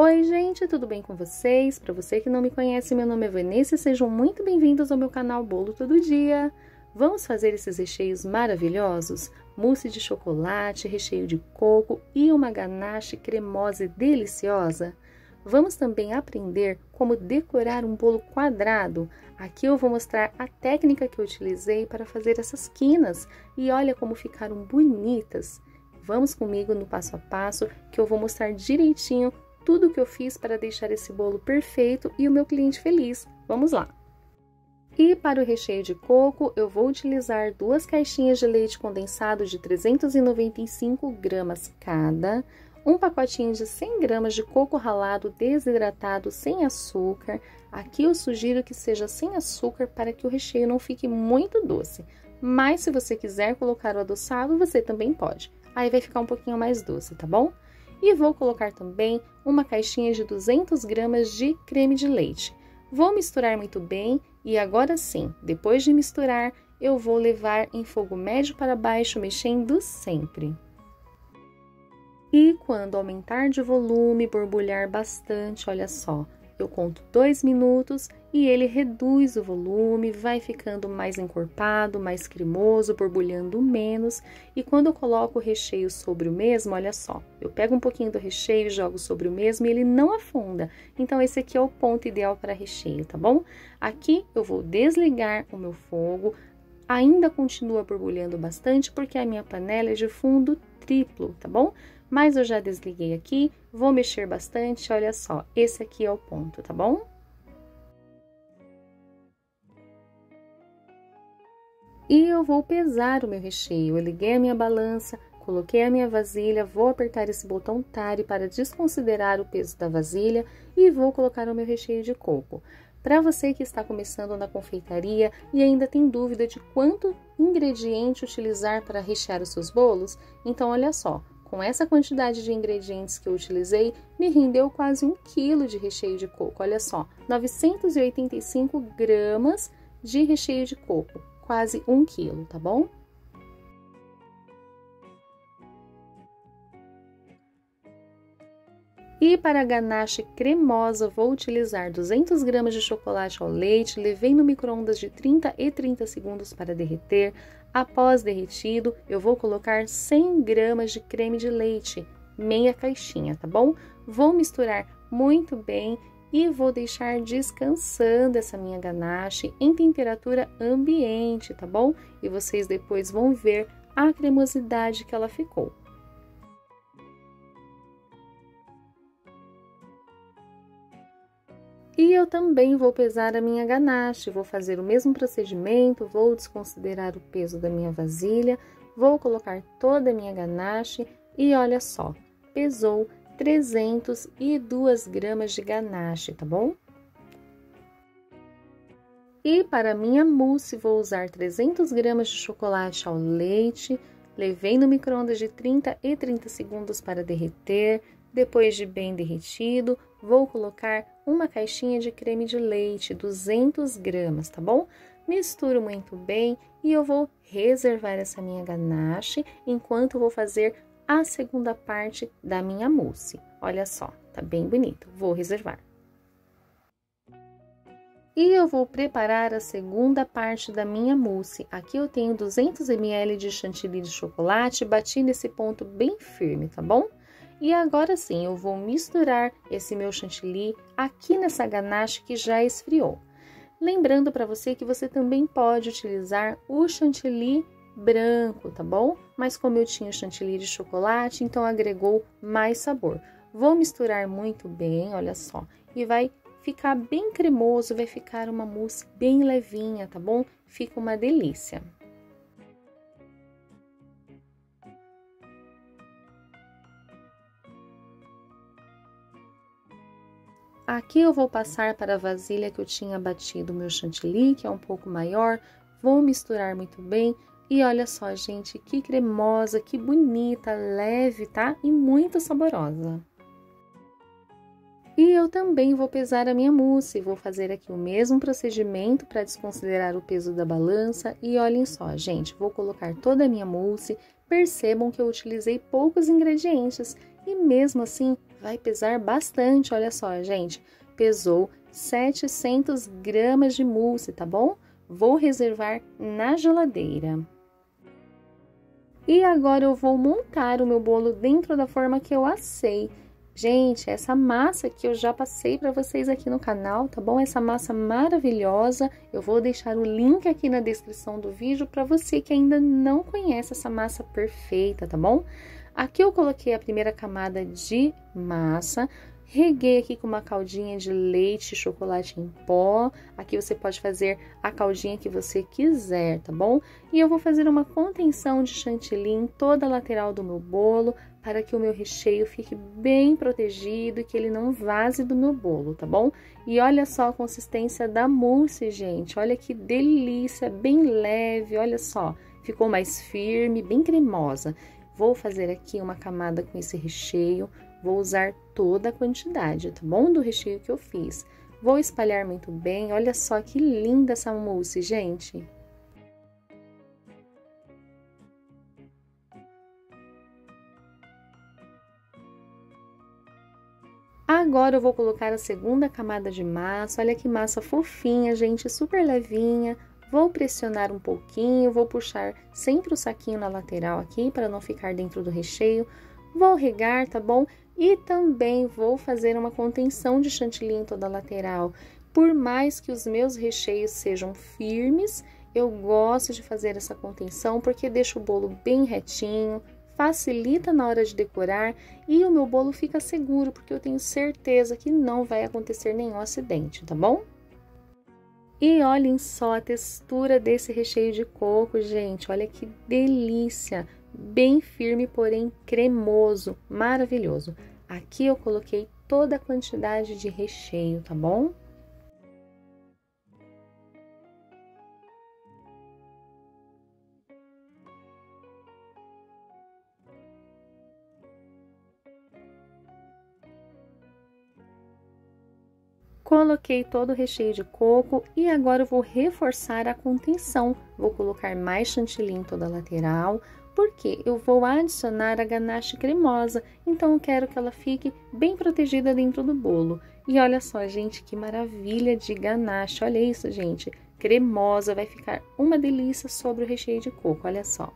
Oi, gente, tudo bem com vocês? Para você que não me conhece, meu nome é Vanessa e sejam muito bem-vindos ao meu canal Bolo Todo Dia. Vamos fazer esses recheios maravilhosos? Mousse de chocolate, recheio de coco e uma ganache cremosa e deliciosa? Vamos também aprender como decorar um bolo quadrado. Aqui eu vou mostrar a técnica que eu utilizei para fazer essas quinas e olha como ficaram bonitas. Vamos comigo no passo a passo que eu vou mostrar direitinho tudo o que eu fiz para deixar esse bolo perfeito e o meu cliente feliz. Vamos lá! E para o recheio de coco, eu vou utilizar 2 caixinhas de leite condensado de 395 gramas cada, um pacotinho de 100 gramas de coco ralado desidratado sem açúcar. Aqui eu sugiro que seja sem açúcar para que o recheio não fique muito doce, mas se você quiser colocar o adoçado, você também pode. Aí vai ficar um pouquinho mais doce, tá bom? E vou colocar também uma caixinha de 200 gramas de creme de leite. Vou misturar muito bem e agora sim, depois de misturar, eu vou levar em fogo médio para baixo, mexendo sempre. E quando aumentar de volume, borbulhar bastante, olha só, eu conto 2 minutos e ele reduz o volume, vai ficando mais encorpado, mais cremoso, borbulhando menos. E quando eu coloco o recheio sobre o mesmo, olha só, eu pego um pouquinho do recheio e jogo sobre o mesmo e ele não afunda. Então esse aqui é o ponto ideal para recheio, tá bom? Aqui eu vou desligar o meu fogo, ainda continua borbulhando bastante porque a minha panela é de fundo triplo, tá bom? Mas eu já desliguei aqui, vou mexer bastante, olha só, esse aqui é o ponto, tá bom? E eu vou pesar o meu recheio, eu liguei a minha balança, coloquei a minha vasilha, vou apertar esse botão Tare para desconsiderar o peso da vasilha e vou colocar o meu recheio de coco. Para você que está começando na confeitaria e ainda tem dúvida de quanto ingrediente utilizar para rechear os seus bolos, então olha só. Com essa quantidade de ingredientes que eu utilizei, me rendeu quase 1 quilo de recheio de coco. Olha só, 985 gramas de recheio de coco, quase 1 quilo, tá bom? E para a ganache cremosa, vou utilizar 200 gramas de chocolate ao leite, levei no micro-ondas de 30 e 30 segundos para derreter. Após derretido, eu vou colocar 100 gramas de creme de leite, meia caixinha, tá bom? Vou misturar muito bem e vou deixar descansando essa minha ganache em temperatura ambiente, tá bom? E vocês depois vão ver a cremosidade que ela ficou. E eu também vou pesar a minha ganache, vou fazer o mesmo procedimento, vou desconsiderar o peso da minha vasilha, vou colocar toda a minha ganache e olha só, pesou 302 gramas de ganache, tá bom? E para a minha mousse, vou usar 300 gramas de chocolate ao leite, levei no micro-ondas de 30 e 30 segundos para derreter. Depois de bem derretido, vou colocar uma caixinha de creme de leite, 200 gramas, tá bom? Misturo muito bem e eu vou reservar essa minha ganache enquanto eu vou fazer a segunda parte da minha mousse. Olha só, tá bem bonito, vou reservar. E eu vou preparar a segunda parte da minha mousse. Aqui eu tenho 200 ml de chantilly de chocolate, bati nesse ponto bem firme, tá bom? E agora sim, eu vou misturar esse meu chantilly aqui nessa ganache que já esfriou. Lembrando para você que você também pode utilizar o chantilly branco, tá bom? Mas como eu tinha chantilly de chocolate, então agregou mais sabor. Vou misturar muito bem, olha só, e vai ficar bem cremoso, vai ficar uma mousse bem levinha, tá bom? Fica uma delícia. Aqui eu vou passar para a vasilha que eu tinha batido o meu chantilly, que é um pouco maior, vou misturar muito bem e olha só, gente, que cremosa, que bonita, leve, tá? E muito saborosa. E eu também vou pesar a minha mousse, vou fazer aqui o mesmo procedimento para desconsiderar o peso da balança e olhem só, gente, vou colocar toda a minha mousse, percebam que eu utilizei poucos ingredientes e mesmo assim vai pesar bastante, olha só, gente. Pesou 700 gramas de mousse, tá bom? Vou reservar na geladeira. E agora eu vou montar o meu bolo dentro da forma que eu assei. Gente, essa massa que eu já passei para vocês aqui no canal, tá bom? Essa massa maravilhosa, eu vou deixar o link aqui na descrição do vídeo para você que ainda não conhece essa massa perfeita, tá bom? Aqui eu coloquei a primeira camada de massa, reguei aqui com uma caldinha de leite e chocolate em pó. Aqui você pode fazer a caldinha que você quiser, tá bom? E eu vou fazer uma contenção de chantilly em toda a lateral do meu bolo, para que o meu recheio fique bem protegido e que ele não vaze do meu bolo, tá bom? E olha só a consistência da mousse, gente. Olha que delícia, bem leve, olha só. Ficou mais firme, bem cremosa. Vou fazer aqui uma camada com esse recheio. Vou usar toda a quantidade, tá bom? Do recheio que eu fiz. Vou espalhar muito bem. Olha só que linda essa mousse, gente. Agora eu vou colocar a segunda camada de massa. Olha que massa fofinha, gente, super levinha. Vou pressionar um pouquinho, vou puxar sempre o saquinho na lateral aqui para não ficar dentro do recheio. Vou regar, tá bom? E também vou fazer uma contenção de chantilly em toda a lateral. Por mais que os meus recheios sejam firmes, eu gosto de fazer essa contenção porque deixa o bolo bem retinho, facilita na hora de decorar e o meu bolo fica seguro, porque eu tenho certeza que não vai acontecer nenhum acidente, tá bom? E olhem só a textura desse recheio de coco, gente, olha que delícia! Bem firme, porém cremoso, maravilhoso. Aqui eu coloquei toda a quantidade de recheio, tá bom? Coloquei todo o recheio de coco e agora eu vou reforçar a contenção. Vou colocar mais chantilly em toda a lateral, porque eu vou adicionar a ganache cremosa, então eu quero que ela fique bem protegida dentro do bolo. E olha só, gente, que maravilha de ganache, olha isso, gente, cremosa, vai ficar uma delícia sobre o recheio de coco, olha só.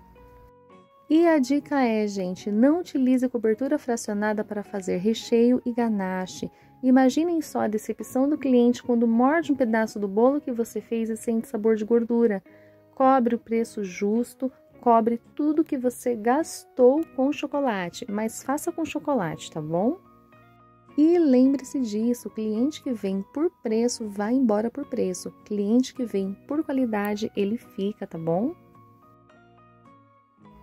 E a dica é, gente, não utilize cobertura fracionada para fazer recheio e ganache. Imaginem só a decepção do cliente quando morde um pedaço do bolo que você fez e sente sabor de gordura. Cobre o preço justo, cobre tudo que você gastou com chocolate, mas faça com chocolate, tá bom? E lembre-se disso, o cliente que vem por preço vai embora por preço. Cliente que vem por qualidade, ele fica, tá bom?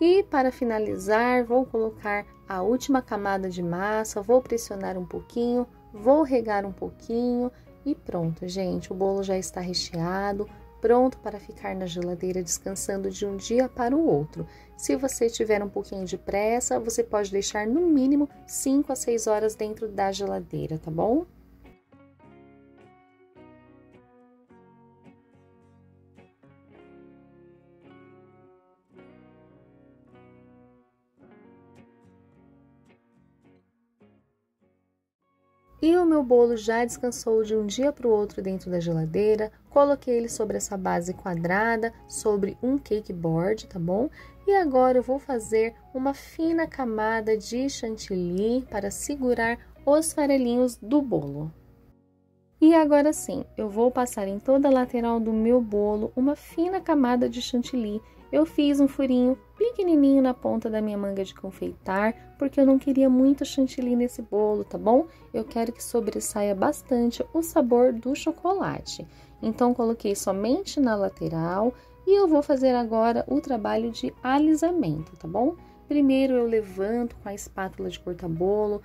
E para finalizar, vou colocar a última camada de massa, vou pressionar um pouquinho, vou regar um pouquinho e pronto, gente. O bolo já está recheado, pronto para ficar na geladeira descansando de um dia para o outro. Se você tiver um pouquinho de pressa, você pode deixar no mínimo 5 a 6 horas dentro da geladeira, tá bom? E o meu bolo já descansou de um dia para o outro dentro da geladeira. Coloquei ele sobre essa base quadrada, sobre um cake board, tá bom? E agora eu vou fazer uma fina camada de chantilly para segurar os farelinhos do bolo. E agora sim, eu vou passar em toda a lateral do meu bolo uma fina camada de chantilly. Eu fiz um furinho pequenininho na ponta da minha manga de confeitar, porque eu não queria muito chantilly nesse bolo, tá bom? Eu quero que sobressaia bastante o sabor do chocolate. Então, coloquei somente na lateral e eu vou fazer agora o trabalho de alisamento, tá bom? Primeiro eu levanto com a espátula de cortar bolo,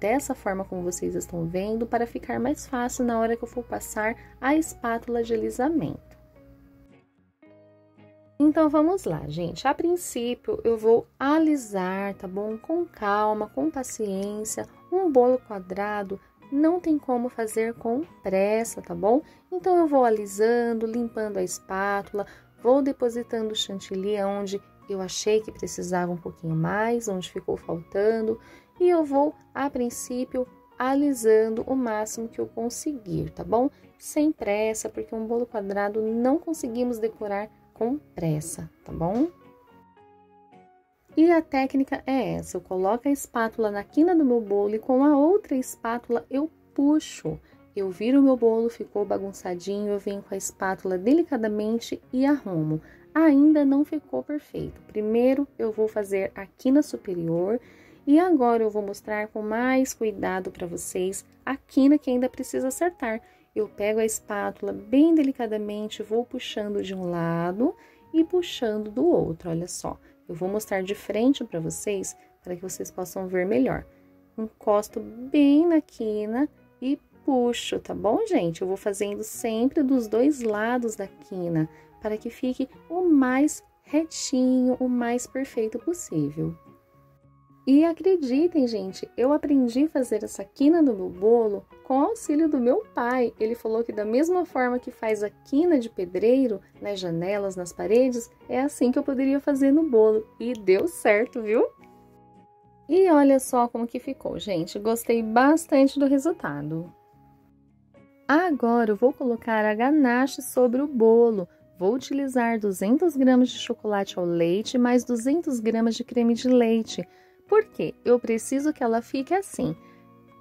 dessa forma como vocês estão vendo, para ficar mais fácil na hora que eu for passar a espátula de alisamento. Então, vamos lá, gente. A princípio, eu vou alisar, tá bom? Com calma, com paciência. Um bolo quadrado não tem como fazer com pressa, tá bom? Então, eu vou alisando, limpando a espátula, vou depositando o chantilly onde eu achei que precisava um pouquinho mais, onde ficou faltando. e eu vou, a princípio, alisando o máximo que eu conseguir, tá bom? Sem pressa, porque um bolo quadrado não conseguimos decorar com pressa, tá bom? E a técnica é essa, eu coloco a espátula na quina do meu bolo e com a outra espátula eu puxo. Eu viro o meu bolo, ficou bagunçadinho, eu venho com a espátula delicadamente e arrumo. Ainda não ficou perfeito. Primeiro eu vou fazer a quina superior e agora eu vou mostrar com mais cuidado para vocês a quina que ainda precisa acertar. Eu pego a espátula bem delicadamente, vou puxando de um lado e puxando do outro, olha só. Eu vou mostrar de frente para vocês que vocês possam ver melhor. Encosto bem na quina e puxo, tá bom, gente? Eu vou fazendo sempre dos dois lados da quina, para que fique o mais retinho, o mais perfeito possível. E acreditem, gente, eu aprendi a fazer essa quina do meu bolo com o auxílio do meu pai. Ele falou que da mesma forma que faz a quina de pedreiro nas janelas, nas paredes, é assim que eu poderia fazer no bolo. E deu certo, viu? E olha só como que ficou, gente. Gostei bastante do resultado. Agora eu vou colocar a ganache sobre o bolo. Vou utilizar 200 gramas de chocolate ao leite mais 200 gramas de creme de leite. Por quê? Eu preciso que ela fique assim,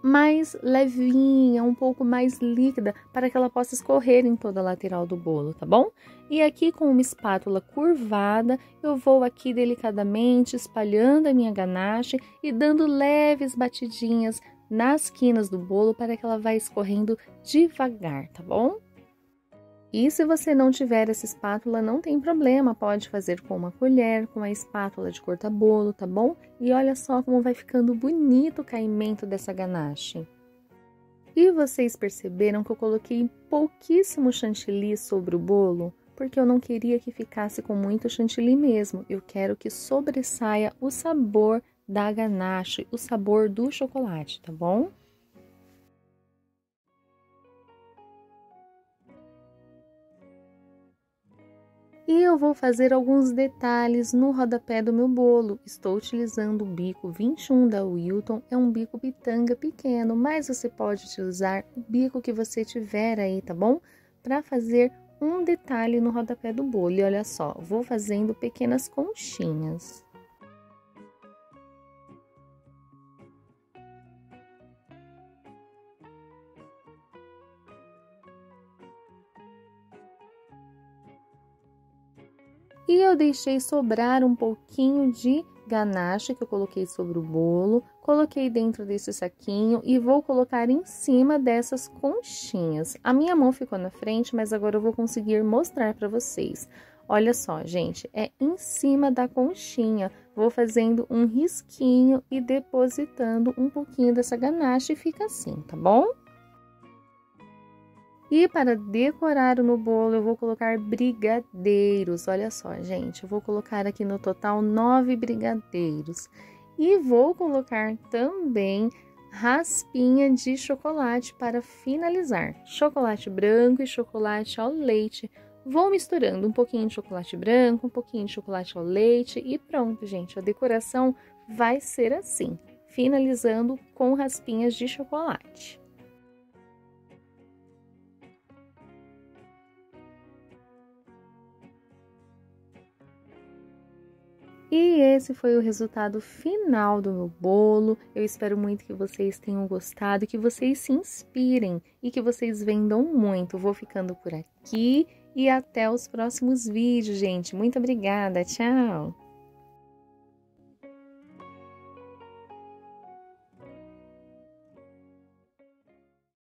mais levinha, um pouco mais líquida, para que ela possa escorrer em toda a lateral do bolo, tá bom? E aqui com uma espátula curvada, eu vou aqui delicadamente espalhando a minha ganache e dando leves batidinhas nas quinas do bolo para que ela vá escorrendo devagar, tá bom? E se você não tiver essa espátula, não tem problema, pode fazer com uma colher, com a espátula de corta-bolo, tá bom? E olha só como vai ficando bonito o caimento dessa ganache. E vocês perceberam que eu coloquei pouquíssimo chantilly sobre o bolo? Porque eu não queria que ficasse com muito chantilly mesmo, eu quero que sobressaia o sabor da ganache, o sabor do chocolate, tá bom? E eu vou fazer alguns detalhes no rodapé do meu bolo. Estou utilizando o bico 21 da Wilton, é um bico pitanga pequeno, mas você pode utilizar o bico que você tiver aí, tá bom? Para fazer um detalhe no rodapé do bolo. E olha só, vou fazendo pequenas conchinhas. E eu deixei sobrar um pouquinho de ganache que eu coloquei sobre o bolo, coloquei dentro desse saquinho e vou colocar em cima dessas conchinhas. A minha mão ficou na frente, mas agora eu vou conseguir mostrar para vocês. Olha só, gente, é em cima da conchinha. Vou fazendo um risquinho e depositando um pouquinho dessa ganache e fica assim, tá bom? E para decorar o meu bolo, eu vou colocar brigadeiros. Olha só, gente, eu vou colocar aqui no total 9 brigadeiros. E vou colocar também raspinha de chocolate para finalizar. Chocolate branco e chocolate ao leite. Vou misturando um pouquinho de chocolate branco, um pouquinho de chocolate ao leite e pronto, gente. A decoração vai ser assim, finalizando com raspinhas de chocolate. E esse foi o resultado final do meu bolo. Eu espero muito que vocês tenham gostado, que vocês se inspirem e que vocês vendam muito. Vou ficando por aqui e até os próximos vídeos, gente. Muito obrigada, tchau!